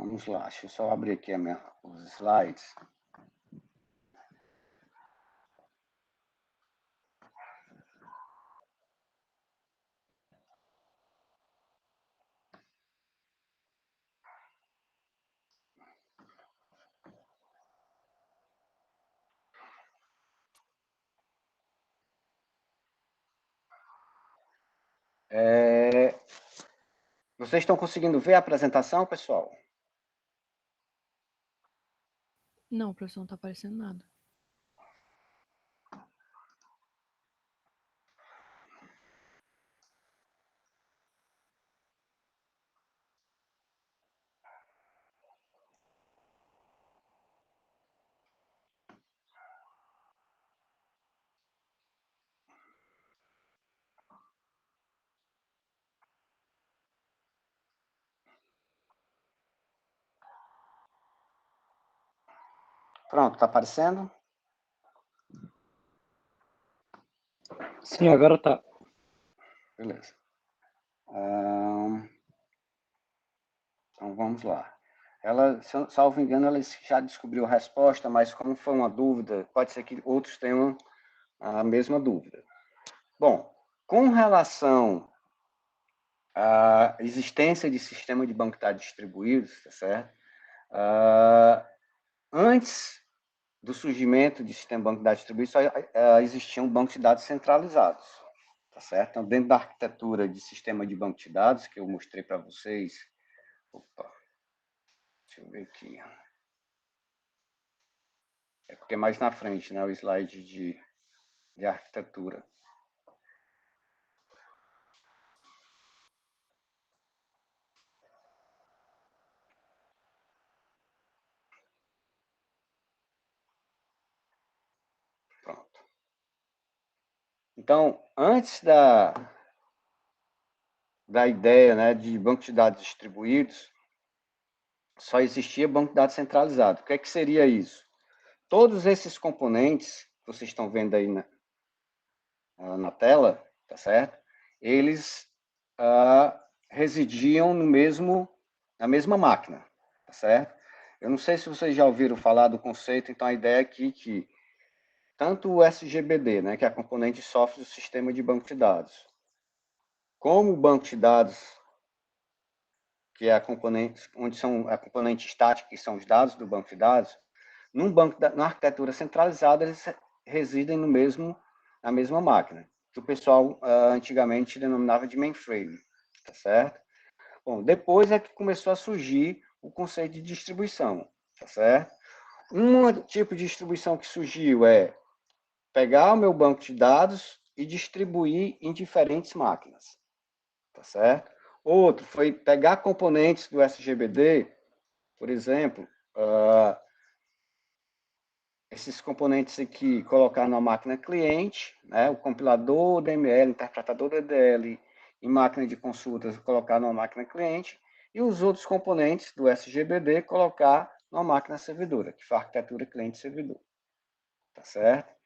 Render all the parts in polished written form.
Vamos lá, deixa eu só abrir aqui os slides. Vocês estão conseguindo ver a apresentação, pessoal? Não, professor, não está aparecendo nada. Pronto, está aparecendo? Sim, agora tá. Beleza. Então, vamos lá. Ela, salvo engano, ela já descobriu a resposta, mas como foi uma dúvida, pode ser que outros tenham a mesma dúvida. Bom, com relação à existência de sistema de banco de dados distribuídos, tá certo? Antes do surgimento de sistema de banco de dados distribuídos, só existiam bancos de dados centralizados, tá certo? Então, dentro da arquitetura de sistema de banco de dados, que eu mostrei para vocês, deixa eu ver aqui. É porque é mais na frente, né, o slide de arquitetura. Pronto. Então, antes da ideia, né, de banco de dados distribuídos, só existia banco de dados centralizado. O que é que seria isso? Todos esses componentes que vocês estão vendo aí na tela, tá certo? Eles residiam na mesma máquina, tá certo? Eu não sei se vocês já ouviram falar do conceito, então a ideia aqui é que tanto o SGBD, né, que é a componente software do sistema de banco de dados, como o banco de dados, que é a componente, onde são a componente estática, que são os dados do banco de dados, na arquitetura centralizada, eles residem na mesma máquina, que o pessoal antigamente denominava de mainframe, tá certo? Bom, depois é que começou a surgir o conceito de distribuição, tá certo? Um tipo de distribuição que surgiu é pegar o meu banco de dados e distribuir em diferentes máquinas, tá certo? Outro foi pegar componentes do SGBD, por exemplo, esses componentes aqui, colocar na máquina cliente, né, o compilador, o DML, o interpretador DDL e máquina de consultas, colocar na máquina cliente, e os outros componentes do SGBD colocar na máquina servidora, que foi a arquitetura cliente-servidor, tá certo?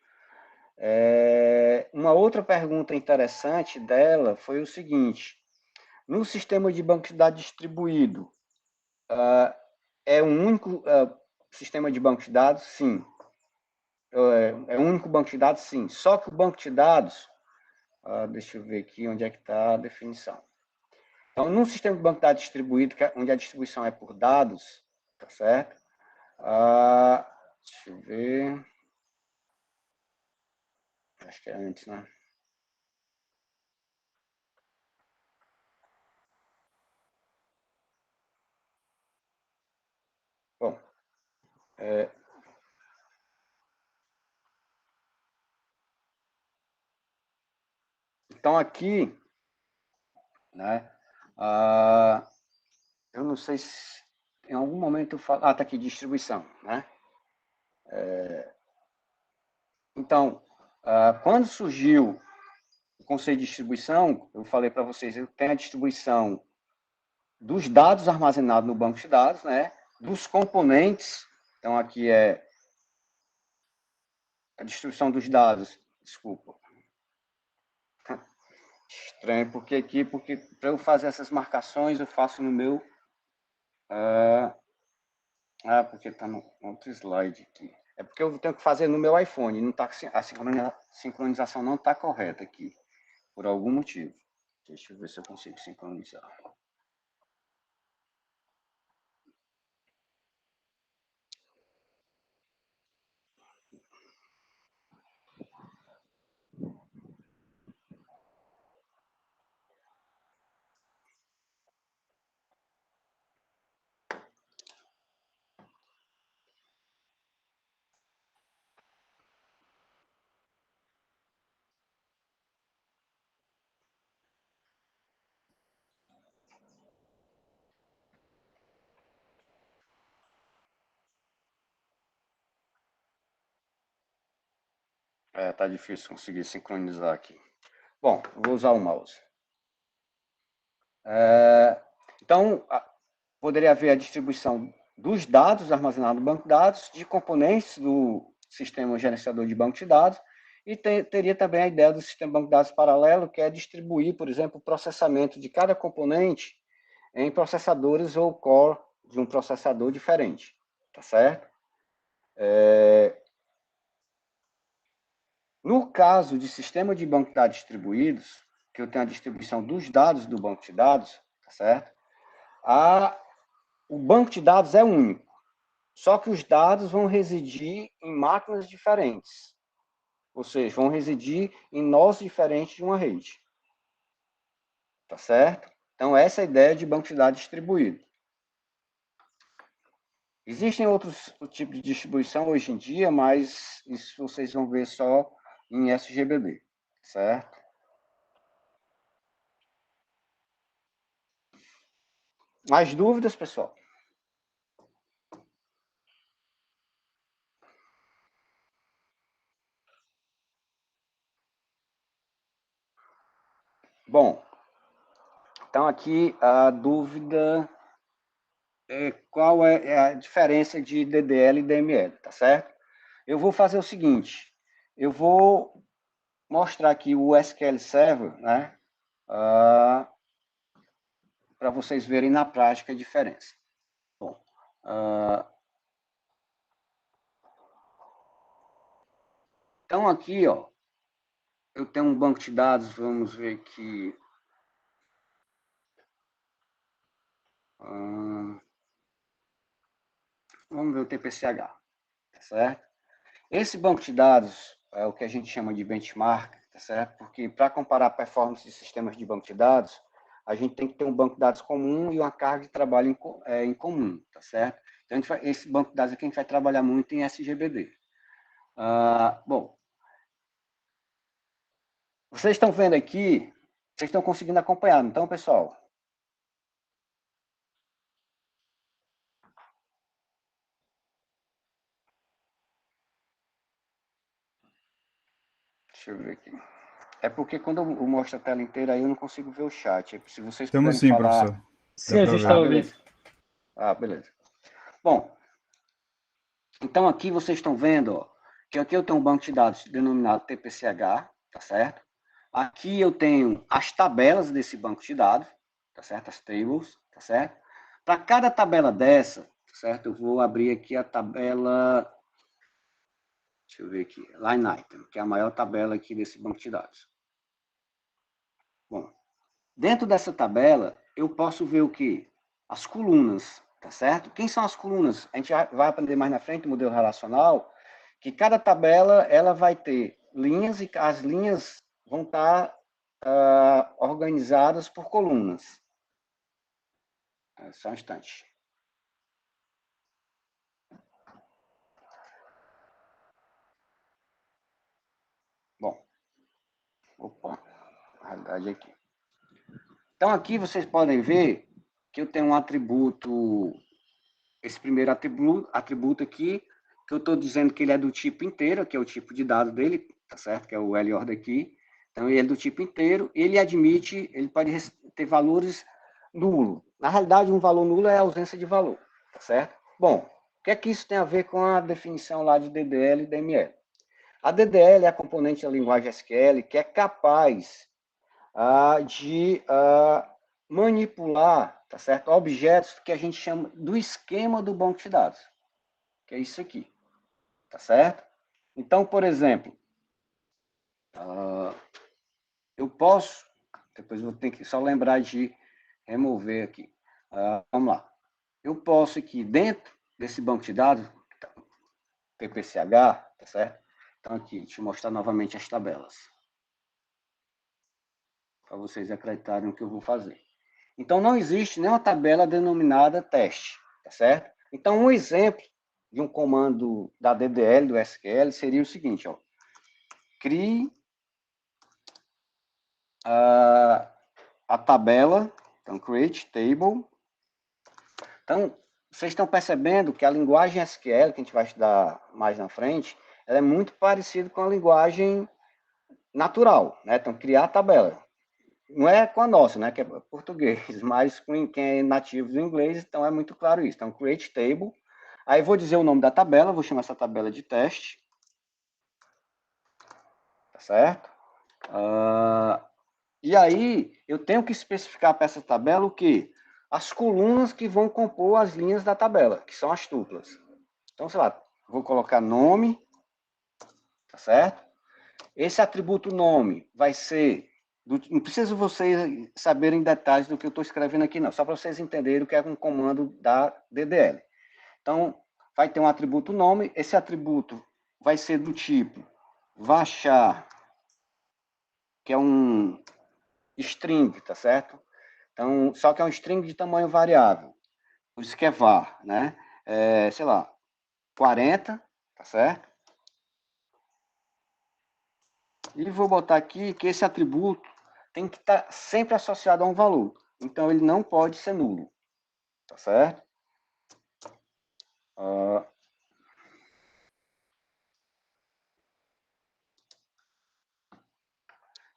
Uma outra pergunta interessante dela foi o seguinte: no sistema de banco de dados distribuído, é um único sistema de banco de dados? Sim. É um único banco de dados? Sim. Só que o banco de dados, deixa eu ver aqui onde é que está a definição. Então, num sistema de banco de dados distribuído, onde a distribuição é por dados, tá certo? Deixa eu ver. Acho que é antes, né? Bom, então aqui, né? Eu não sei se em algum momento eu falo. Tá aqui, distribuição, né? Então, quando surgiu o conceito de distribuição, eu falei para vocês, eu tenho a distribuição dos dados armazenados no banco de dados, né? Dos componentes. Então, aqui é a distribuição dos dados. Desculpa. Estranho, porque para eu fazer essas marcações, eu faço no meu Ah, porque está no outro slide aqui. É porque eu tenho que fazer no meu iPhone, não tá, a sincronização não está correta aqui, por algum motivo. Deixa eu ver se eu consigo sincronizar. Tá difícil conseguir sincronizar aqui. Bom, vou usar o mouse. Então, poderia haver a distribuição dos dados armazenados no banco de dados, de componentes do sistema gerenciador de banco de dados, e teria também a ideia do sistema banco de dados paralelo, que é distribuir, por exemplo, o processamento de cada componente em processadores ou core de um processador diferente, tá certo? No caso de sistema de banco de dados distribuídos, que eu tenho a distribuição dos dados do banco de dados, tá certo? O banco de dados é único, só que os dados vão residir em máquinas diferentes, ou seja, vão residir em nós diferentes de uma rede, tá certo? Então, essa é a ideia de banco de dados distribuído. Existem outros tipos de distribuição hoje em dia, mas isso vocês vão ver só em SGBD, certo? Mais dúvidas, pessoal? Bom, então aqui a dúvida é qual é a diferença de DDL e DML, tá certo? Eu vou fazer o seguinte, eu vou mostrar aqui o SQL Server, né, para vocês verem na prática a diferença. Bom, então aqui, ó, eu tenho um banco de dados, vamos ver aqui. Vamos ver o TPCH, tá certo? Esse banco de dados é o que a gente chama de benchmark, tá certo? Porque para comparar a performance de sistemas de banco de dados, a gente tem que ter um banco de dados comum e uma carga de trabalho em comum, tá certo? Então, esse banco de dados aqui a gente vai trabalhar muito em SGBD. Bom, vocês estão vendo aqui, vocês estão conseguindo acompanhar, então, pessoal? Deixa eu ver aqui. É porque quando eu mostro a tela inteira, aí eu não consigo ver o chat. Se vocês Estamos puderem sim, falar... professor. Sim, a gente está ouvindo. beleza. Beleza. Bom, então aqui vocês estão vendo, ó, que aqui eu tenho um banco de dados denominado TPCH, tá certo? Aqui eu tenho as tabelas desse banco de dados, tá certo? As tables, tá certo? Para cada tabela dessa, tá certo? Eu vou abrir aqui a tabela, deixa eu ver aqui, line item, que é a maior tabela aqui desse banco de dados. Bom, dentro dessa tabela, eu posso ver o quê? As colunas, tá certo? Quem são as colunas? A gente vai aprender mais na frente, modelo relacional, que cada tabela ela vai ter linhas e as linhas vão estar organizadas por colunas. Só um instante. Bom, opa, na realidade aqui. Então aqui vocês podem ver que eu tenho um atributo, esse primeiro atributo aqui, que eu estou dizendo que ele é do tipo inteiro, que é o tipo de dado dele, tá certo? Que é o LORD aqui. Então, ele é do tipo inteiro, ele pode ter valores nulos. Na realidade, um valor nulo é a ausência de valor, tá certo? Bom, o que é que isso tem a ver com a definição lá de DDL e DML? A DDL é a componente da linguagem SQL que é capaz de manipular, tá certo? Objetos que a gente chama do esquema do banco de dados, que é isso aqui, tá certo? Então, por exemplo, eu posso, depois eu vou ter que só lembrar de remover aqui. Vamos lá. Eu posso aqui, dentro desse banco de dados, PPCH, tá certo? Então aqui, deixa eu mostrar novamente as tabelas. Para vocês acreditarem no que eu vou fazer. Então, não existe nenhuma tabela denominada teste, tá certo? Então, um exemplo de um comando da DDL, do SQL, seria o seguinte, ó. Crie a tabela, então, create table. Então, vocês estão percebendo que a linguagem SQL, que a gente vai estudar mais na frente, ela é muito parecida com a linguagem natural, né? Então, criar a tabela. Não é com a nossa, né, que é português, mas com quem é nativo do inglês, então é muito claro isso. Então, create table. Aí vou dizer o nome da tabela, vou chamar essa tabela de teste. Tá certo? E aí, eu tenho que especificar para essa tabela o quê? As colunas que vão compor as linhas da tabela, que são as tuplas. Então, sei lá, vou colocar nome, tá certo? Esse atributo nome vai ser... Não precisa vocês saberem detalhes do que eu estou escrevendo aqui, não. Só para vocês entenderem o que é um comando da DDL. Então, vai ter um atributo nome. Esse atributo vai ser do tipo varchar, que é um string, tá certo? Então, só que é um string de tamanho variável. Por isso que é var, né? Sei lá, 40, tá certo? E vou botar aqui que esse atributo tem que estar sempre associado a um valor. Então, ele não pode ser nulo. Tá certo?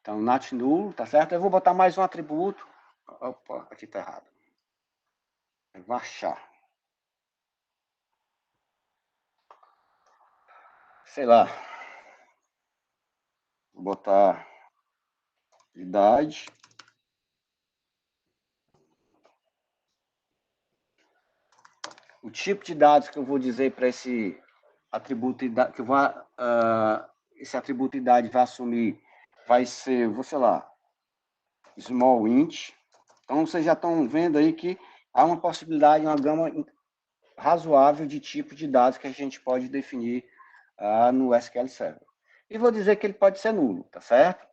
Então, not null, tá certo? Eu vou botar mais um atributo. Opa, aqui tá errado. Eu vou achar. Sei lá. Vou botar idade. O tipo de dados que eu vou dizer para esse atributo idade, que eu vou, esse atributo idade vai assumir, vai ser, sei lá, small int. Então, vocês já estão vendo aí que há uma possibilidade, uma gama razoável de tipo de dados que a gente pode definir no SQL Server. E vou dizer que ele pode ser nulo, tá certo?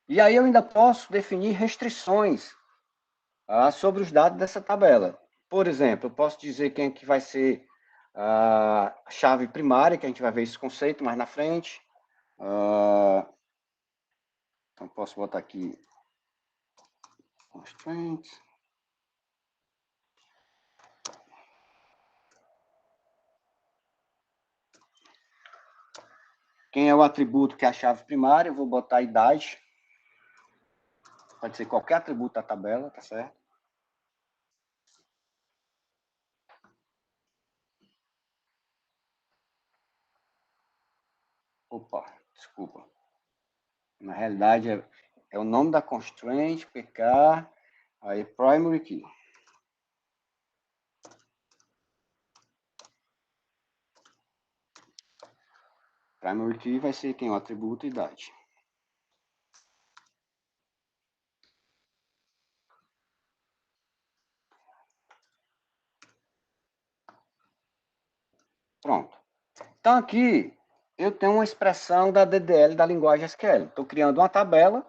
E aí eu ainda posso definir restrições sobre os dados dessa tabela. Por exemplo, eu posso dizer quem é que vai ser a chave primária, que a gente vai ver esse conceito mais na frente. Então, posso botar aqui constraints. Quem é o atributo que é a chave primária, eu vou botar a idade. Pode ser qualquer atributo da tabela, tá certo? Opa, desculpa. Na realidade, é o nome da constraint, PK, aí primary key. Primary key vai ser quem? O atributo idade. Pronto. Então, aqui, eu tenho uma expressão da DDL da linguagem SQL. Estou criando uma tabela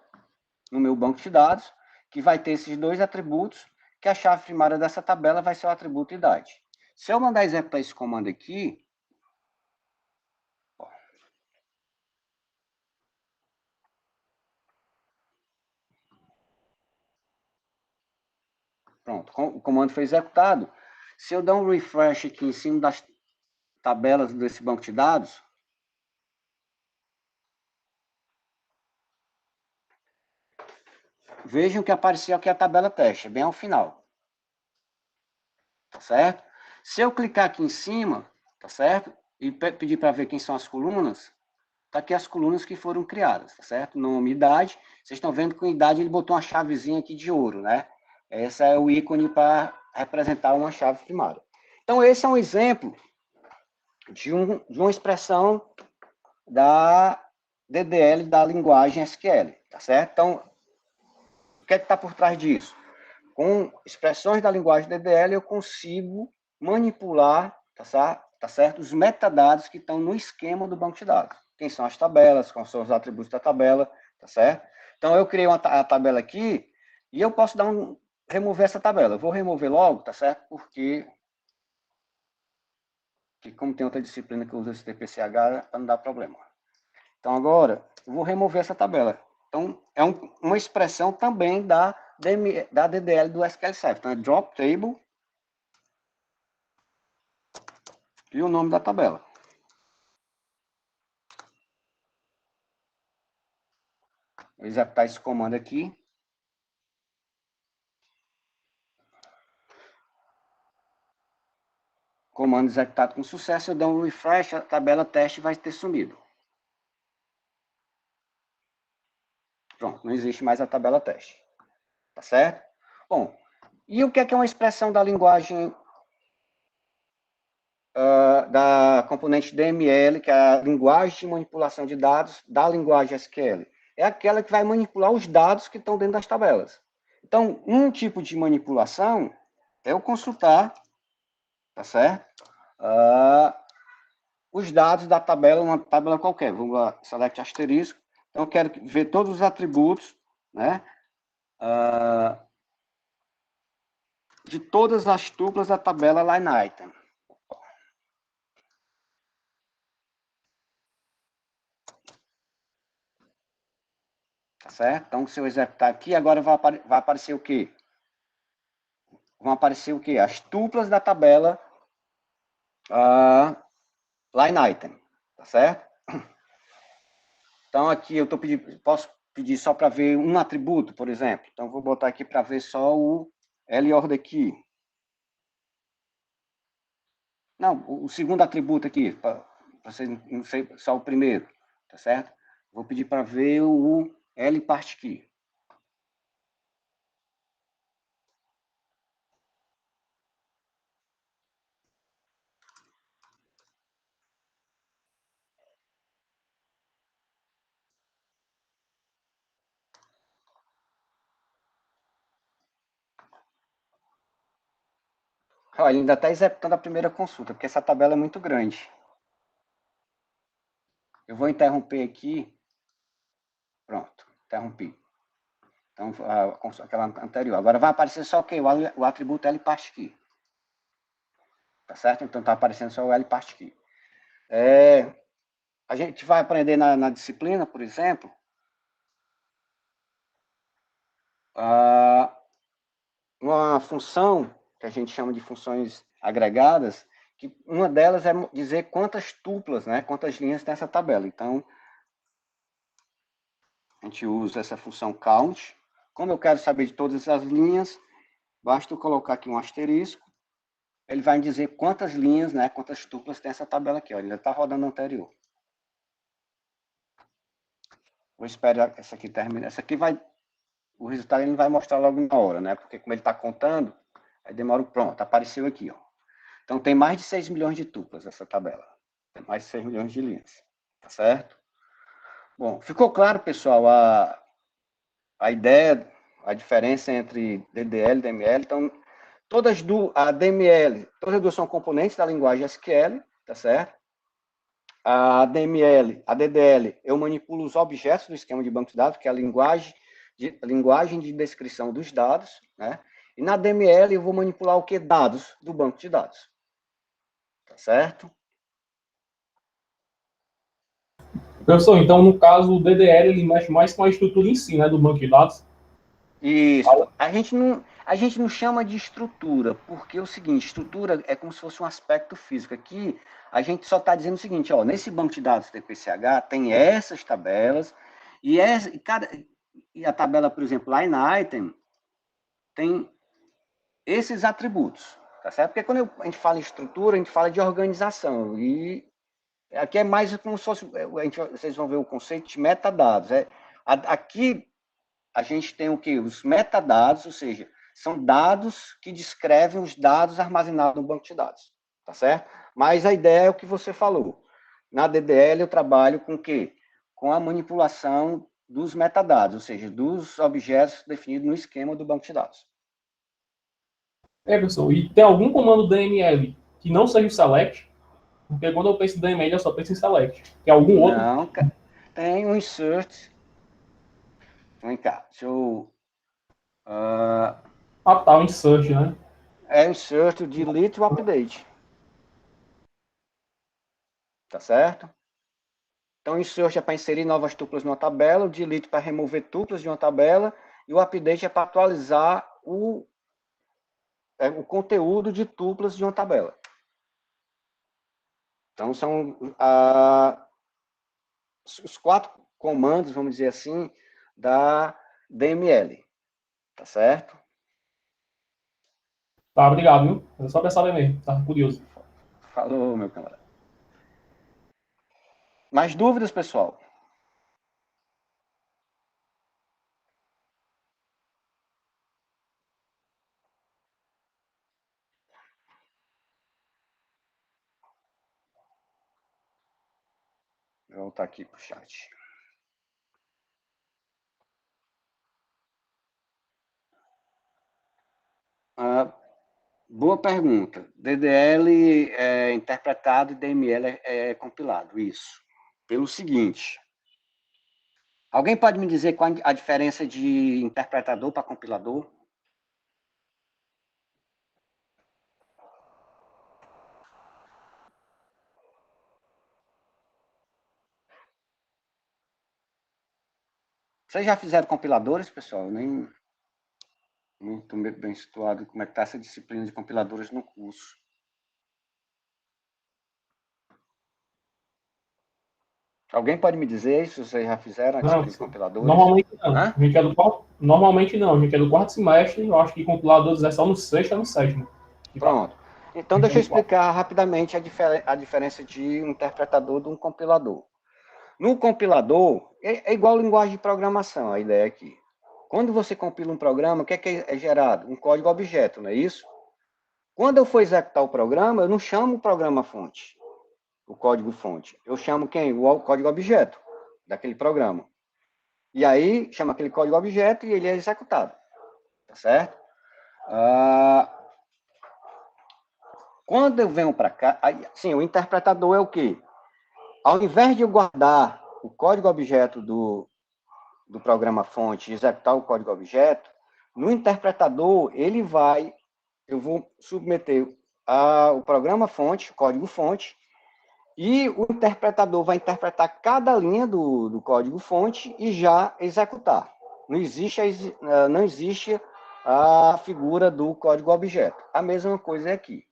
no meu banco de dados, que vai ter esses dois atributos, que a chave primária dessa tabela vai ser o atributo idade. Se eu mandar executar esse comando aqui, pronto, o comando foi executado. Se eu dar um refresh aqui em cima das tabelas desse banco de dados, vejam que apareceu aqui a tabela teste, bem ao final. Tá certo? Se eu clicar aqui em cima, tá certo? E pedir para ver quem são as colunas, tá aqui as colunas que foram criadas, tá certo? Nome, idade. Vocês estão vendo que com idade ele botou uma chavezinha aqui de ouro, né? Esse é o ícone para representar uma chave primária. Então, esse é um exemplo de uma expressão da DDL da linguagem SQL, tá certo? Então, o que é que está por trás disso? Com expressões da linguagem DDL, eu consigo manipular, tá certo? Os metadados que estão no esquema do banco de dados. Quem são as tabelas, quais são os atributos da tabela, tá certo? Então, eu criei a tabela aqui e eu posso remover essa tabela. Eu vou remover logo, tá certo? Porque como tem outra disciplina que usa esse TPCH, não dá problema. Então, agora, eu vou remover essa tabela. Então, é uma expressão também da DDL do SQL Server. Então, é drop table e o nome da tabela. Vou executar esse comando aqui. Comando executado com sucesso, eu dou um refresh, a tabela teste vai ter sumido. Pronto, não existe mais a tabela teste. Tá certo? Bom, e o que é uma expressão da linguagem da componente DML, que é a linguagem de manipulação de dados da linguagem SQL? É aquela que vai manipular os dados que estão dentro das tabelas. Então, um tipo de manipulação é eu consultar, tá certo? Os dados da tabela, uma tabela qualquer. Vamos lá, select asterisco. Então, eu quero ver todos os atributos, né? De todas as tuplas da tabela line item. Tá certo? Então, se eu executar aqui, agora vai aparecer o quê? Vão aparecer o quê? As tuplas da tabela line item. Tá certo? Então, aqui eu posso pedir só para ver um atributo, por exemplo. Então, vou botar aqui para ver só o LORD aqui. Não, o segundo atributo aqui, para vocês não sei, só o primeiro, tá certo? Vou pedir para ver o L part key. Olha, ele ainda está executando a primeira consulta, porque essa tabela é muito grande. Eu vou interromper aqui. Pronto, interrompi. Então, aquela anterior. Agora vai aparecer só o quê? O atributo L part key. Tá certo? Então, está aparecendo só o L part key. A gente vai aprender na disciplina, por exemplo, uma função que a gente chama de funções agregadas, que uma delas é dizer quantas tuplas, né, quantas linhas tem essa tabela. Então, a gente usa essa função count. Como eu quero saber de todas as linhas, basta eu colocar aqui um asterisco, ele vai dizer quantas linhas, né, quantas tuplas tem essa tabela aqui. Olha, ele está rodando anterior. Vou esperar essa aqui terminar. Essa aqui vai... O resultado ele vai mostrar logo na hora, né? Porque como ele está contando, aí demora... Pronto, apareceu aqui, ó. Então, tem mais de 6 milhões de tuplas essa tabela. Tem mais de 6 milhões de linhas. Tá certo? Bom, ficou claro, pessoal, a ideia, a diferença entre DDL e DML. Então, a DML, todas duas são componentes da linguagem SQL, tá certo? A DDL, eu manipulo os objetos do esquema de banco de dados, que é a linguagem de descrição dos dados, né? E na DML eu vou manipular o que? Dados do banco de dados. Tá certo? Professor, então, no caso, o DDL ele mexe mais com a estrutura em si, né, do banco de dados? Isso. A gente não chama de estrutura, porque é o seguinte, estrutura é como se fosse um aspecto físico. Aqui, a gente só está dizendo o seguinte, ó, nesse banco de dados TPCH tem essas tabelas, e a tabela, por exemplo, line item, tem esses atributos, tá certo? Porque quando a gente fala em estrutura, a gente fala de organização, e aqui é mais como se fosse, vocês vão ver o conceito de metadados. Aqui, a gente tem o quê? Os metadados, ou seja, são dados que descrevem os dados armazenados no banco de dados. tá certo? Mas a ideia é o que você falou. Na DDL eu trabalho com o quê? Com a manipulação dos metadados, ou seja, dos objetos definidos no esquema do banco de dados. Pessoal, e tem algum comando DML que não seja o select? Porque quando eu penso em DML, eu só penso em select. Tem algum outro? Não, tem um insert. Vem cá, deixa eu... Tá, o insert, né? É o insert, o delete e o update. Tá certo? Então, o insert é para inserir novas tuplas numa tabela, o delete para remover tuplas de uma tabela, e o update é para atualizar o conteúdo de tuplas de uma tabela. Então, são os 4 comandos, vamos dizer assim, da DML. Tá certo? Tá, obrigado, viu? Eu só pra saber mesmo, tá curioso. Falou, meu camarada. Mais dúvidas, pessoal? Vou voltar aqui para o chat. Boa pergunta. DDL é interpretado e DML é compilado, isso. Pelo seguinte, alguém pode me dizer qual a diferença de interpretador para compilador? Vocês já fizeram compiladores, pessoal? Eu nem muito bem situado como é que está essa disciplina de compiladores no curso. Alguém pode me dizer se vocês já fizeram a disciplina de compiladores? Normalmente não. A gente é do quarto, normalmente não. A gente é do 4º semestre. Eu acho que compiladores é só no 6º ou no 7º. Pronto. Então, deixa eu explicar rapidamente a diferença de um interpretador de um compilador. No compilador, é igual a linguagem de programação, a ideia aqui. Quando você compila um programa, o que é gerado? Um código objeto, não é isso? Quando eu for executar o programa, eu não chamo o programa-fonte, o código-fonte. Eu chamo quem? O código objeto daquele programa. E aí, chama aquele código objeto e ele é executado. Tá certo? Quando eu venho para cá, sim, o interpretador é o quê? Ao invés de eu guardar o código objeto do programa-fonte e executar o código objeto, no interpretador, eu vou submeter o programa-fonte, o código-fonte, e o interpretador vai interpretar cada linha do código-fonte e já executar. Não existe a figura do código-objeto. A mesma coisa é aqui.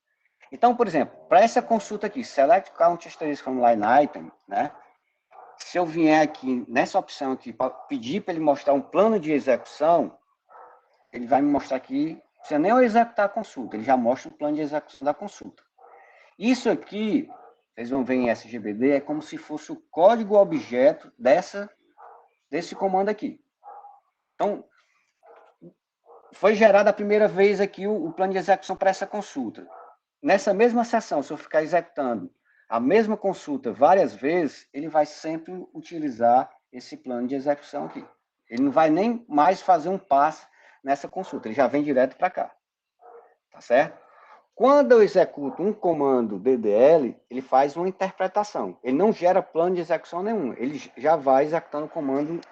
Então, por exemplo, para essa consulta aqui, Select Count Asterisk from Line Item, né? Se eu vier aqui nessa opção aqui, para pedir para ele mostrar um plano de execução, ele vai me mostrar aqui, não precisa nem eu executar a consulta, ele já mostra o plano de execução da consulta. Isso aqui, vocês vão ver em SGBD, é como se fosse o código objeto desse comando aqui. Então, foi gerado a primeira vez aqui o plano de execução para essa consulta. Nessa mesma sessão, se eu ficar executando a mesma consulta várias vezes, ele vai sempre utilizar esse plano de execução aqui. Ele não vai nem mais fazer um passo nessa consulta, ele já vem direto para cá. Tá certo? Quando eu executo um comando DDL, ele faz uma interpretação. Ele não gera plano de execução nenhum. Ele já vai executando o comando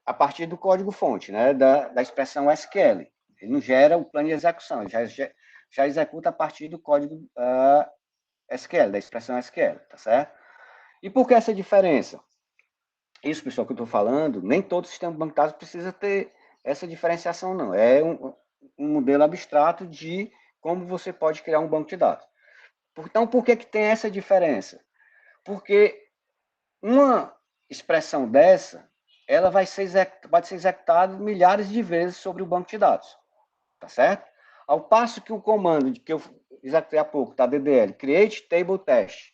a partir do código-fonte, né, da expressão SQL. Ele não gera o plano de execução, ele já executa a partir do código SQL, da expressão SQL, tá certo? E por que essa diferença? Isso, pessoal, que eu estou falando, nem todo sistema bancário precisa ter essa diferenciação, não. É um modelo abstrato de como você pode criar um banco de dados. Então, por que tem essa diferença? Porque uma expressão dessa, ela pode ser executada milhares de vezes sobre o banco de dados. Tá certo? Ao passo que o comando que eu executei há pouco, tá? DDL, create table test.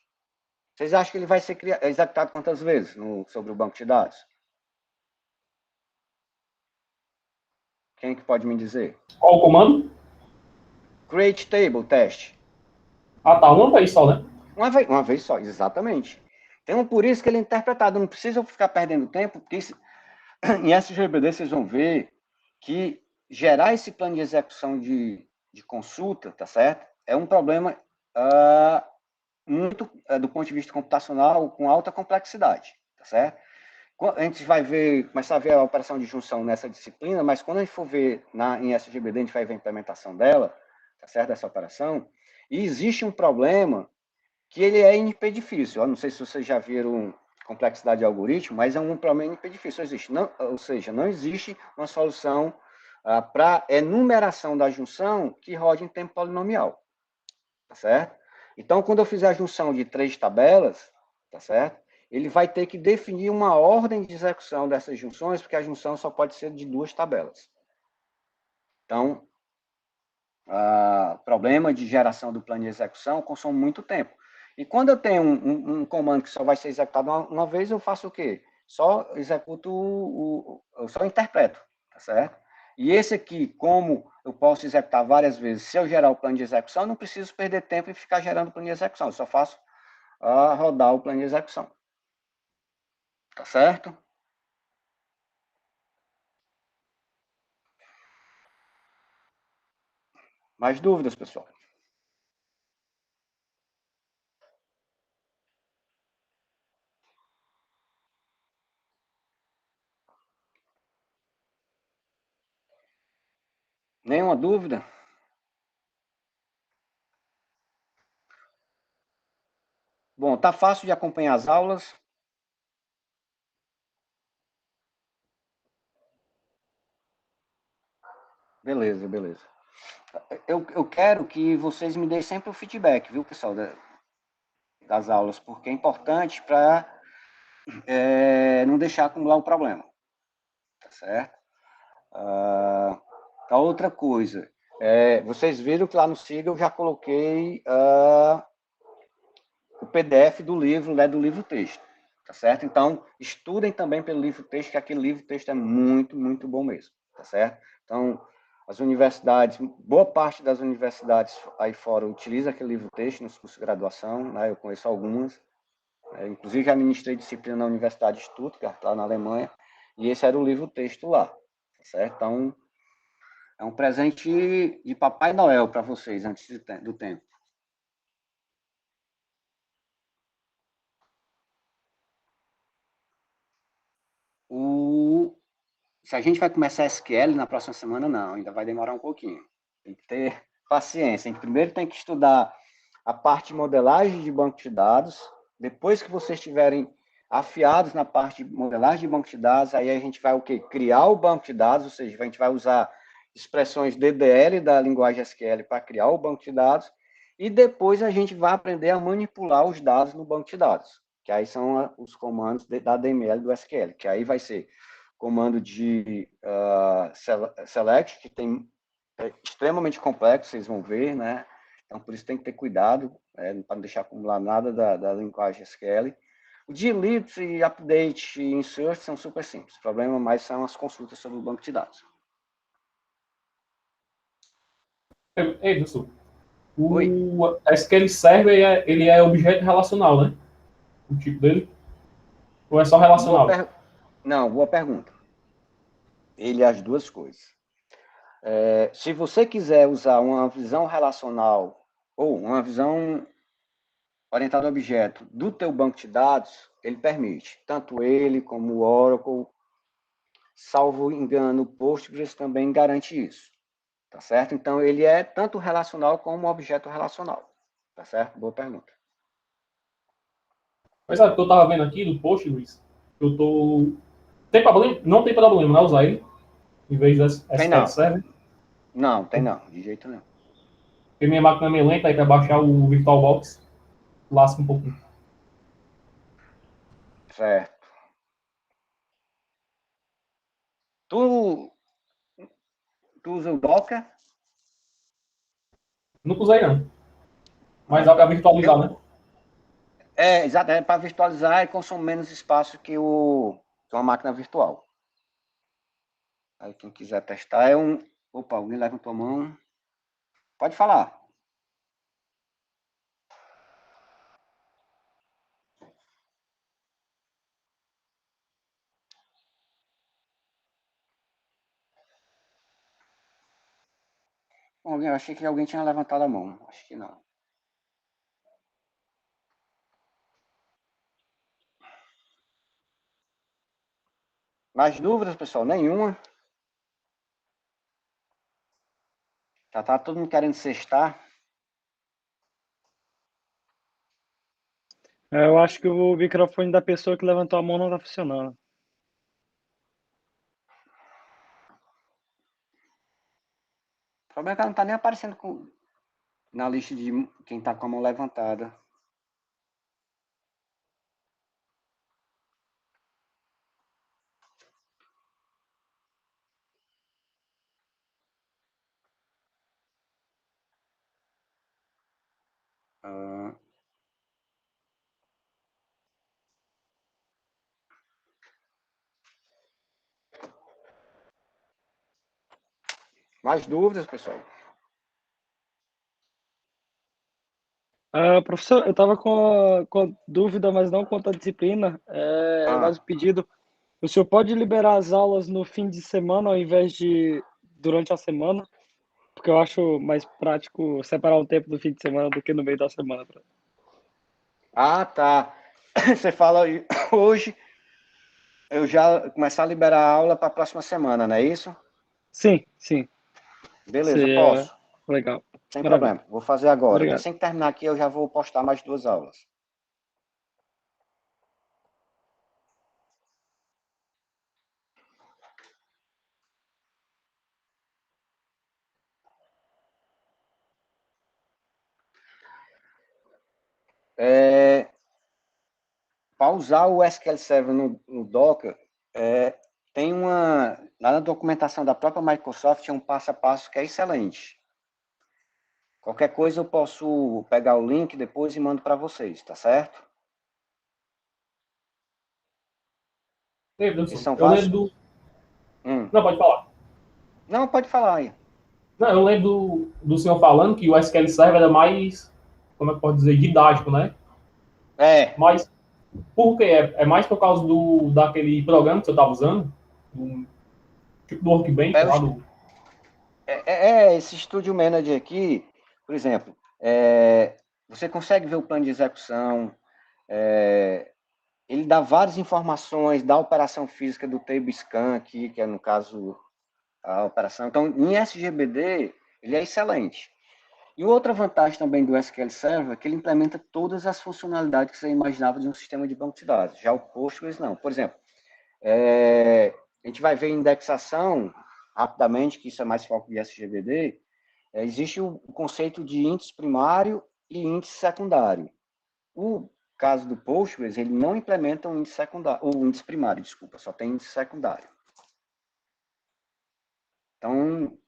Vocês acham que ele vai ser executado quantas vezes sobre o banco de dados? Quem que pode me dizer? Qual o comando? Create table, teste. Ah, tá. Uma vez só, né? Uma vez só, exatamente. Então, por isso que ele é interpretado. Não precisa ficar perdendo tempo, porque em SGBD vocês vão ver que gerar esse plano de execução de consulta, tá certo? É um problema muito, do ponto de vista computacional, com alta complexidade, tá certo? A gente vai ver, começar a ver a operação de junção nessa disciplina, mas quando a gente for ver em SGBD, a gente vai ver a implementação dela, tá certo? Dessa operação, e existe um problema que ele é NP difícil. Eu não sei se vocês já viram complexidade de algoritmo, mas é um problema NP difícil. Existe, não, ou seja, não existe uma solução para enumeração da junção que rode em tempo polinomial, tá certo? Então, quando eu fizer a junção de 3 tabelas, tá certo? Ele vai ter que definir uma ordem de execução dessas junções, porque a junção só pode ser de 2 tabelas. Então, problema de geração do plano de execução consome muito tempo. E quando eu tenho um comando que só vai ser executado uma vez, eu faço o quê? Só executo, eu só interpreto, tá certo? E esse aqui, como eu posso executar várias vezes, se eu gerar o plano de execução, eu não preciso perder tempo e ficar gerando o plano de execução, eu só faço rodar o plano de execução. Tá certo? Mais dúvidas, pessoal? Nenhuma dúvida? Bom, tá fácil de acompanhar as aulas. Beleza, beleza. Eu quero que vocês me deem sempre o feedback, viu, pessoal, das aulas, porque é importante para não deixar acumular um problema, tá certo? A outra coisa, vocês viram que lá no SIGA eu já coloquei o PDF do livro, né, do livro-texto, tá certo? Então, estudem também pelo livro-texto, que aquele livro-texto é muito, muito bom mesmo, tá certo? Então, as universidades, boa parte das universidades aí fora utiliza aquele livro-texto nos cursos de graduação, né? Eu conheço algumas, inclusive já ministrei disciplina na Universidade de Stuttgart, lá na Alemanha, e esse era o livro-texto lá, tá certo? Então, é um presente de Papai Noel para vocês antes do tempo. Se a gente vai começar SQL na próxima semana, não, ainda vai demorar um pouquinho. Tem que ter paciência. A gente primeiro tem que estudar a parte de modelagem de banco de dados. Depois que vocês estiverem afiados na parte de modelagem de banco de dados, aí a gente vai o quê? Criar o banco de dados, ou seja, a gente vai usar expressões DDL da linguagem SQL para criar o banco de dados, e depois a gente vai aprender a manipular os dados no banco de dados, que aí são os comandos da DML do SQL, que aí vai ser comando de select, que é extremamente complexo, vocês vão ver, né? Então, por isso tem que ter cuidado, para não deixar acumular nada da linguagem SQL. O delete, e update e insert são super simples. O problema mais são as consultas sobre o banco de dados. Ei, professor. Oi? O SQL Server, ele é objeto relacional, né? O tipo dele? Ou é só relacional? Não, boa pergunta. Ele é as duas coisas. Se você quiser usar uma visão relacional ou uma visão orientada a objeto do teu banco de dados, ele permite. Tanto ele como o Oracle, salvo engano, o Postgres também garante isso. Tá certo? Então, ele é tanto relacional como objeto relacional. Tá certo? Boa pergunta. Mas sabe o que eu tava vendo aqui do Postgres? Eu tô... Tem problema? Não tem problema, né? Usar ele em vez da Tem SQL não. Server. Não, tem não. De jeito nenhum. Porque minha máquina é meio lenta, aí para baixar o VirtualBox, lasca um pouquinho. Certo. Tu usa o Docker? Nunca usei, não. Mas Ah, dá para tá. virtualizar, né? Exato. Para virtualizar e consome menos espaço que uma máquina virtual. Aí quem quiser testar Opa, alguém levantou a mão. Pode falar. Bom, eu achei que alguém tinha levantado a mão. Acho que não. Mais dúvidas, pessoal? Nenhuma? Já tá todo mundo querendo sextar. Eu acho que o microfone da pessoa que levantou a mão não tá funcionando. O problema é que ela não tá nem aparecendo na lista de quem tá com a mão levantada. Ah, mais dúvidas, pessoal? Professor, eu estava com a dúvida, mas não quanto à disciplina, é Ah, mais um pedido. O senhor pode liberar as aulas no fim de semana ao invés de durante a semana? Porque eu acho mais prático separar um tempo do fim de semana do que no meio da semana. tá. Você fala aí, hoje eu já começar a liberar a aula para a próxima semana, não é isso? Sim, sim. Beleza, Seria posso. legal. Sem Maravilha. problema. Vou fazer agora. Obrigado. Assim que terminar aqui, eu já vou postar mais 2 aulas. Para usar o SQL Server no Docker, tem na documentação da própria Microsoft, um passo a passo que é excelente. Qualquer coisa eu posso pegar o link depois e mando para vocês, tá certo? Ei, Eles professor, são eu lembro vários. do. Hum. Não, pode falar. Não, pode falar aí. Não, eu lembro do senhor falando que o SQL Server era mais, como é que pode dizer, didático, né? É, Mas por quê? É mais por causa daquele programa que você estava usando? Do, tipo do Workbench é, lá do. esse Studio Manager aqui, por exemplo, você consegue ver o plano de execução, ele dá várias informações da operação física do table scan aqui, que é no caso a operação. Então, em SGBD, ele é excelente. E outra vantagem também do SQL Server é que ele implementa todas as funcionalidades que você imaginava de um sistema de banco de dados. Já o Postgres não. Por exemplo, a gente vai ver indexação rapidamente, que isso é mais foco de SGBD. Existe o conceito de índice primário e índice secundário. O caso do Postgres, ele não implementa um índice secundário, ou índice primário, desculpa, só tem índice secundário. Então,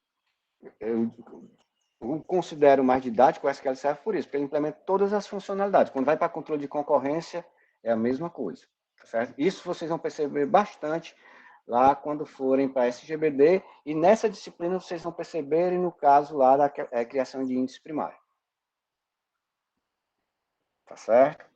eu considero mais didático o SQL Server por isso, porque ele implementa todas as funcionalidades. Quando vai para controle de concorrência, é a mesma coisa. Certo? Isso vocês vão perceber bastante lá quando forem para SGBD, e nessa disciplina vocês vão perceberem no caso lá da criação de índice primário. Tá certo?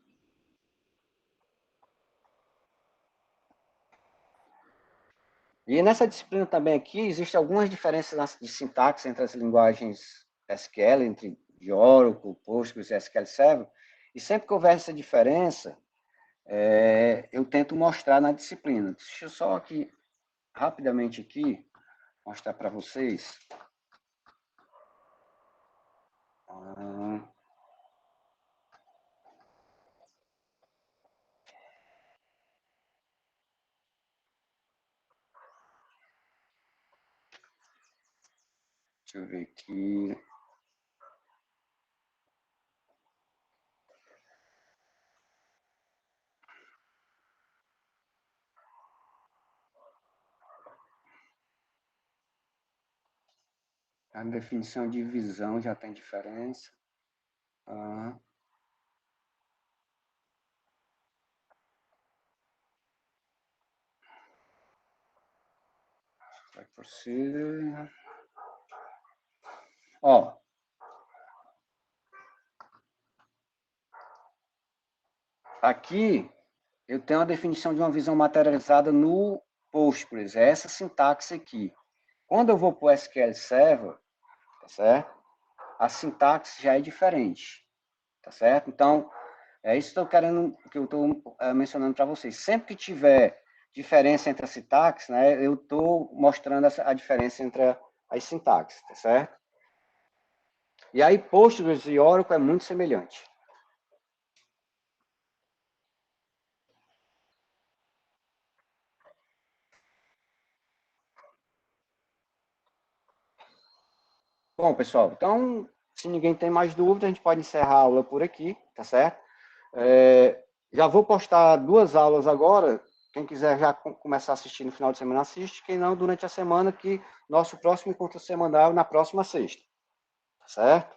E nessa disciplina também aqui, existem algumas diferenças de sintaxe entre as linguagens SQL, entre Oracle, Postgres e SQL Server, e sempre que houver essa diferença, eu tento mostrar na disciplina. Deixa eu só aqui, rapidamente aqui, mostrar para vocês. Deixa eu ver aqui. A definição de visão já tem diferença. Vai por ser. Ó, aqui eu tenho a definição de uma visão materializada no Postgres, é essa sintaxe aqui. Quando eu vou para o SQL Server, tá certo? A sintaxe já é diferente, tá certo? Então, é isso que eu estou mencionando para vocês. Sempre que tiver diferença entre as sintaxes, né, eu estou mostrando a diferença entre as sintaxes, tá certo? E aí, Postgres e Oracle é muito semelhante. Bom, pessoal, então, se ninguém tem mais dúvida, a gente pode encerrar a aula por aqui, tá certo? Já vou postar 2 aulas agora. Quem quiser já começar a assistir no final de semana, assiste. Quem não, durante a semana, que nosso próximo encontro semanal na próxima sexta. Tá certo?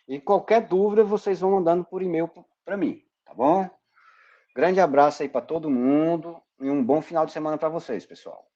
E qualquer dúvida, vocês vão mandando por e-mail para mim, tá bom? Grande abraço aí para todo mundo e um bom final de semana para vocês, pessoal.